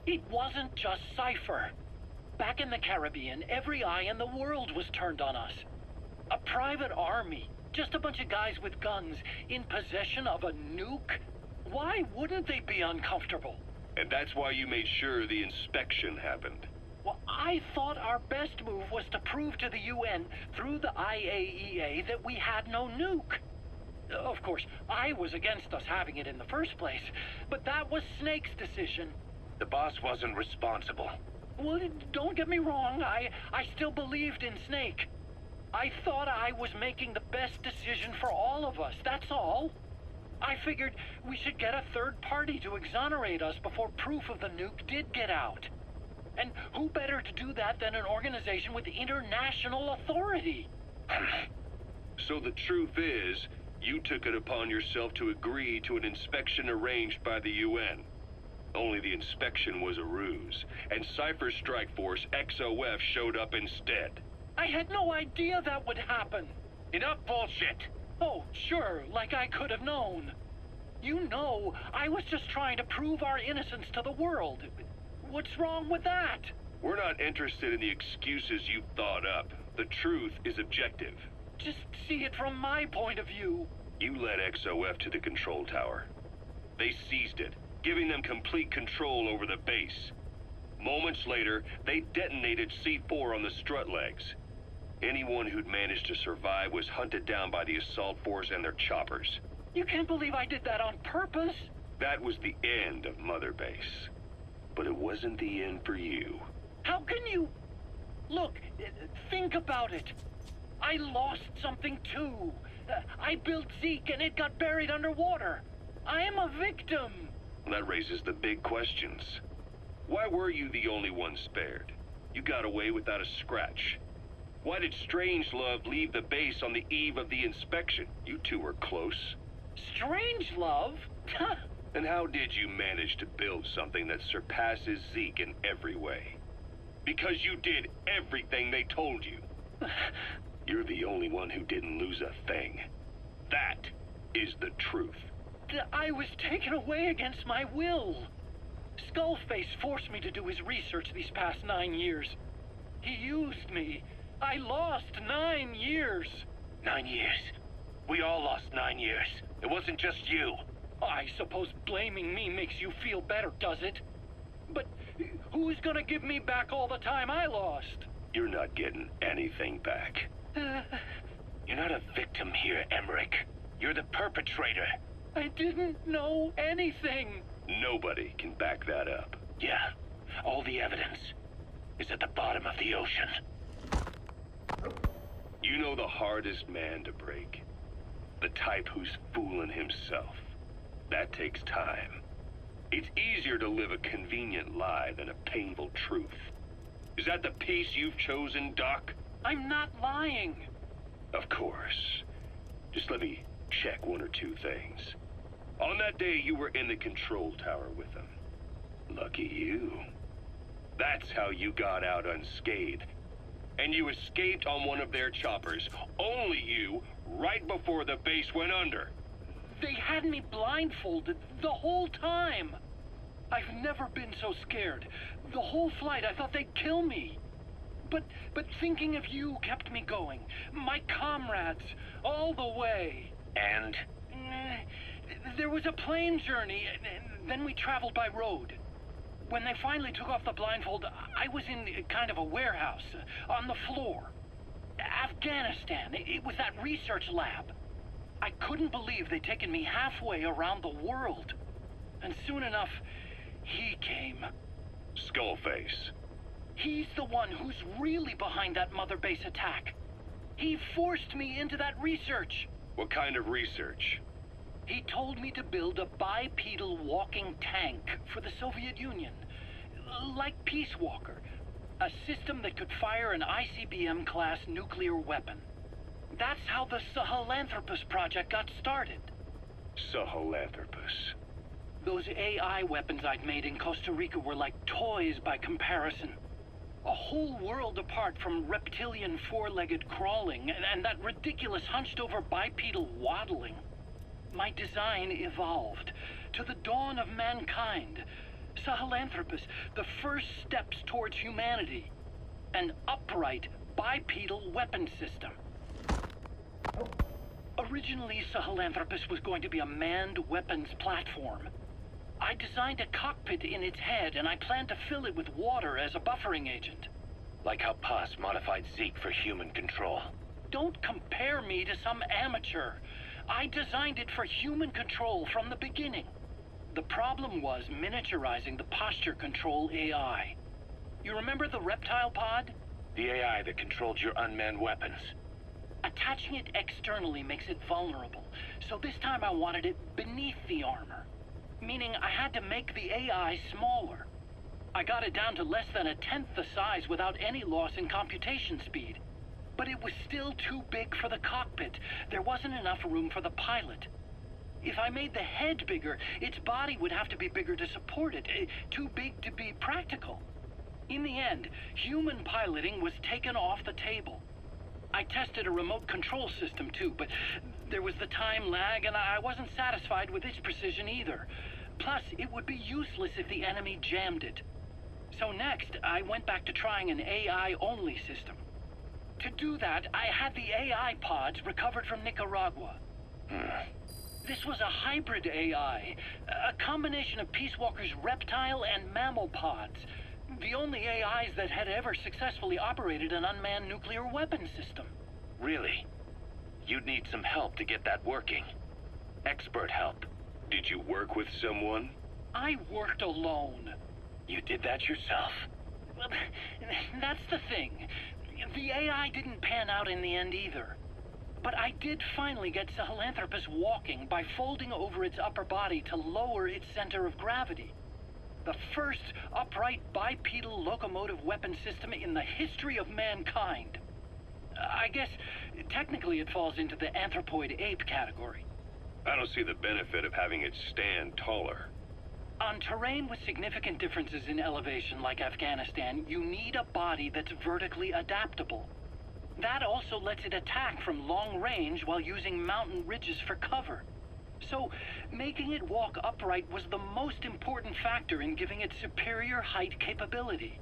It wasn't just Cypher. Back in the Caribbean, every eye in the world was turned on us. A private army, just a bunch of guys with guns, in possession of a nuke? Why wouldn't they be uncomfortable? And that's why you made sure the inspection happened. Well, I thought our best move was to prove to the UN through the IAEA that we had no nuke. Of course, I was against us having it in the first place, but that was Snake's decision. The boss wasn't responsible. Well, don't get me wrong, I still believed in Snake. I thought I was making the best decision for all of us, that's all. I figured we should get a third party to exonerate us before proof of the nuke did get out. And who better to do that than an organization with international authority? So the truth is, you took it upon yourself to agree to an inspection arranged by the UN. Only the inspection was a ruse, and Cypher's strike force, XOF, showed up instead. I had no idea that would happen. Enough bullshit! Oh, sure, like I could have known. You know, I was just trying to prove our innocence to the world. What's wrong with that? We're not interested in the excuses you've thought up. The truth is objective. Just see it from my point of view. You led XOF to the control tower. They seized it, giving them complete control over the base. Moments later, they detonated C4 on the strut legs. Anyone who'd managed to survive was hunted down by the assault force and their choppers. You can't believe I did that on purpose. That was the end of Mother Base. But it wasn't the end for you. How can you... Look, think about it. I lost something too. I built Zeke and it got buried underwater. I am a victim. That raises the big questions. Why were you the only one spared? You got away without a scratch. Why did Strangelove leave the base on the eve of the inspection? You two were close. Strangelove? And how did you manage to build something that surpasses Zeke in every way? Because you did everything they told you. You're the only one who didn't lose a thing. That is the truth. I was taken away against my will. Skullface forced me to do his research these past 9 years. He used me. I lost 9 years. 9 years. We all lost 9 years. It wasn't just you. I suppose blaming me makes you feel better, does it? But who's gonna give me back all the time I lost? You're not getting anything back. You're not a victim here, Emmerich. You're the perpetrator. I didn't know anything. Nobody can back that up. Yeah, all the evidence is at the bottom of the ocean. You know the hardest man to break. The type who's fooling himself. That takes time. It's easier to live a convenient lie than a painful truth. Is that the piece you've chosen, Doc? I'm not lying. Of course. Just let me check one or two things. On that day, you were in the control tower with them. Lucky you. That's how you got out unscathed. And you escaped on one of their choppers. Only you, right before the base went under. They had me blindfolded the whole time. I've never been so scared. The whole flight, I thought they'd kill me. But thinking of you kept me going. My comrades, all the way. And? There was a plane journey, and then we traveled by road. When they finally took off the blindfold, I was in kind of a warehouse, on the floor. Afghanistan, it was that research lab. I couldn't believe they'd taken me halfway around the world. And soon enough, he came. Skullface. He's the one who's really behind that Mother Base attack. He forced me into that research. What kind of research? He told me to build a bipedal walking tank for the Soviet Union. Like Peace Walker. A system that could fire an ICBM-class nuclear weapon. That's how the Sahelanthropus project got started. Sahelanthropus. Those AI weapons I'd made in Costa Rica were like toys by comparison. A whole world apart from reptilian four-legged crawling and that ridiculous hunched-over bipedal waddling. My design evolved to the dawn of mankind. Sahelanthropus, the first steps towards humanity. An upright, bipedal weapon system. Originally, Sahelanthropus was going to be a manned weapons platform. I designed a cockpit in its head, and I planned to fill it with water as a buffering agent. Like how Paz modified Zeke for human control. Don't compare me to some amateur. I designed it for human control from the beginning. The problem was miniaturizing the posture control AI. You remember the reptile pod? The AI that controlled your unmanned weapons. Attaching it externally makes it vulnerable, so this time I wanted it beneath the armor. Meaning I had to make the AI smaller. I got it down to less than a tenth the size without any loss in computation speed. But it was still too big for the cockpit. There wasn't enough room for the pilot. If I made the head bigger, its body would have to be bigger to support it. Too big to be practical. In the end, human piloting was taken off the table. I tested a remote control system too, but there was the time lag and I wasn't satisfied with its precision either. Plus, it would be useless if the enemy jammed it. So next, I went back to trying an AI-only system. To do that, I had the AI pods recovered from Nicaragua. This was a hybrid AI, a combination of Peace Walker's reptile and mammal pods. The only AIs that had ever successfully operated an unmanned nuclear weapon system. Really? You'd need some help to get that working. Expert help. Did you work with someone? I worked alone. You did that yourself? Well, that's the thing. The AI didn't pan out in the end either. But I did finally get Sahelanthropus walking by folding over its upper body to lower its center of gravity. The first upright bipedal locomotive weapon system in the history of mankind. I guess, technically it falls into the anthropoid ape category. I don't see the benefit of having it stand taller. On terrain with significant differences in elevation like Afghanistan, you need a body that's vertically adaptable. That also lets it attack from long range while using mountain ridges for cover. So, making it walk upright was the most important factor in giving it superior height capability.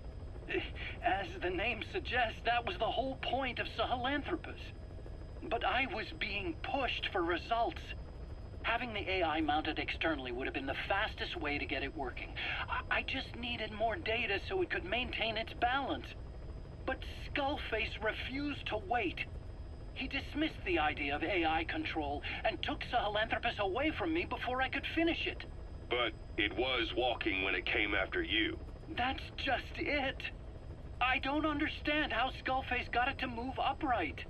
As the name suggests, that was the whole point of Sahelanthropus. But I was being pushed for results. Having the AI mounted externally would have been the fastest way to get it working. I just needed more data so it could maintain its balance. But Skullface refused to wait. He dismissed the idea of AI control and took Sahelanthropus away from me before I could finish it. But it was walking when it came after you. That's just it. I don't understand how Skullface got it to move upright,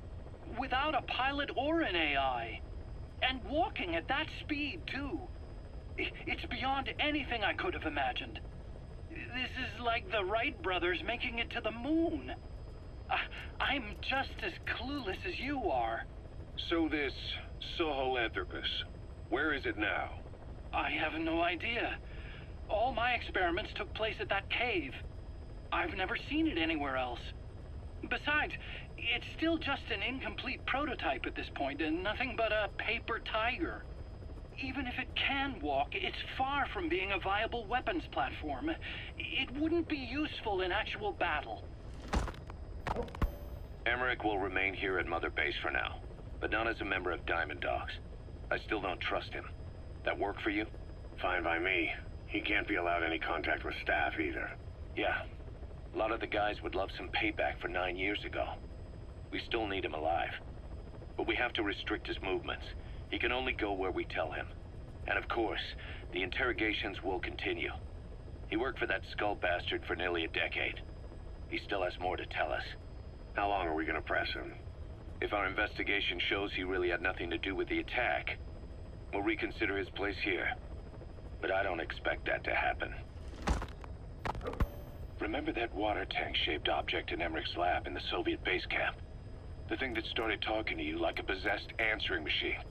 without a pilot or an AI. And walking at that speed, too. It's beyond anything I could have imagined. This is like the Wright brothers making it to the moon. I'm just as clueless as you are. So this Sahelanthropus, where is it now? I have no idea. All my experiments took place at that cave. I've never seen it anywhere else. Besides, it's still just an incomplete prototype at this point, and nothing but a paper tiger. Even if it can walk, it's far from being a viable weapons platform. It wouldn't be useful in actual battle. Emmerich will remain here at Mother Base for now, but not as a member of Diamond Dogs. I still don't trust him. That work for you? Fine by me. He can't be allowed any contact with staff either. Yeah. A lot of the guys would love some payback for 9 years ago. We still need him alive. But we have to restrict his movements. He can only go where we tell him. And of course, the interrogations will continue. He worked for that skull bastard for nearly a decade. He still has more to tell us. How long are we gonna press him? If our investigation shows he really had nothing to do with the attack, we'll reconsider his place here. But I don't expect that to happen. Remember that water tank-shaped object in Emmerich's lab in the Soviet base camp? The thing that started talking to you like a possessed answering machine.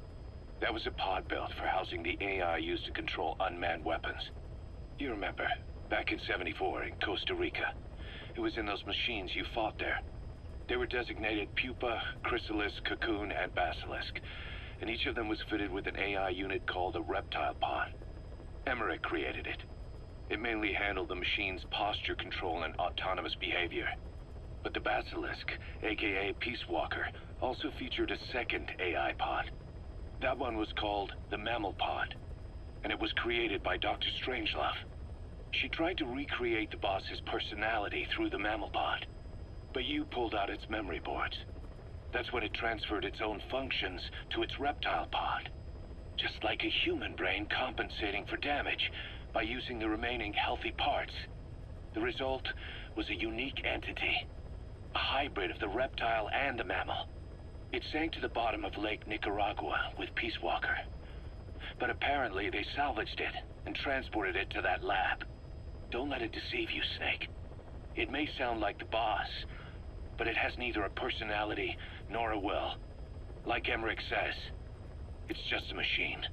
That was a pod built for housing the AI used to control unmanned weapons. You remember, back in '74 in Costa Rica. It was in those machines you fought there. They were designated Pupa, Chrysalis, Cocoon, and Basilisk, and each of them was fitted with an AI unit called a reptile pod. Emmerich created it. It mainly handled the machine's posture control and autonomous behavior. But the Basilisk, aka Peace Walker, also featured a second AI pod. That one was called the Mammal Pod, and it was created by Dr. Strangelove. She tried to recreate the boss's personality through the Mammal Pod, but you pulled out its memory boards. That's when it transferred its own functions to its reptile pod. Just like a human brain compensating for damage by using the remaining healthy parts. The result was a unique entity, a hybrid of the reptile and the mammal. It sank to the bottom of Lake Nicaragua with Peace Walker. But apparently they salvaged it and transported it to that lab. Don't let it deceive you, Snake. It may sound like the boss, but it has neither a personality nor a will. Like Emmerich says, it's just a machine.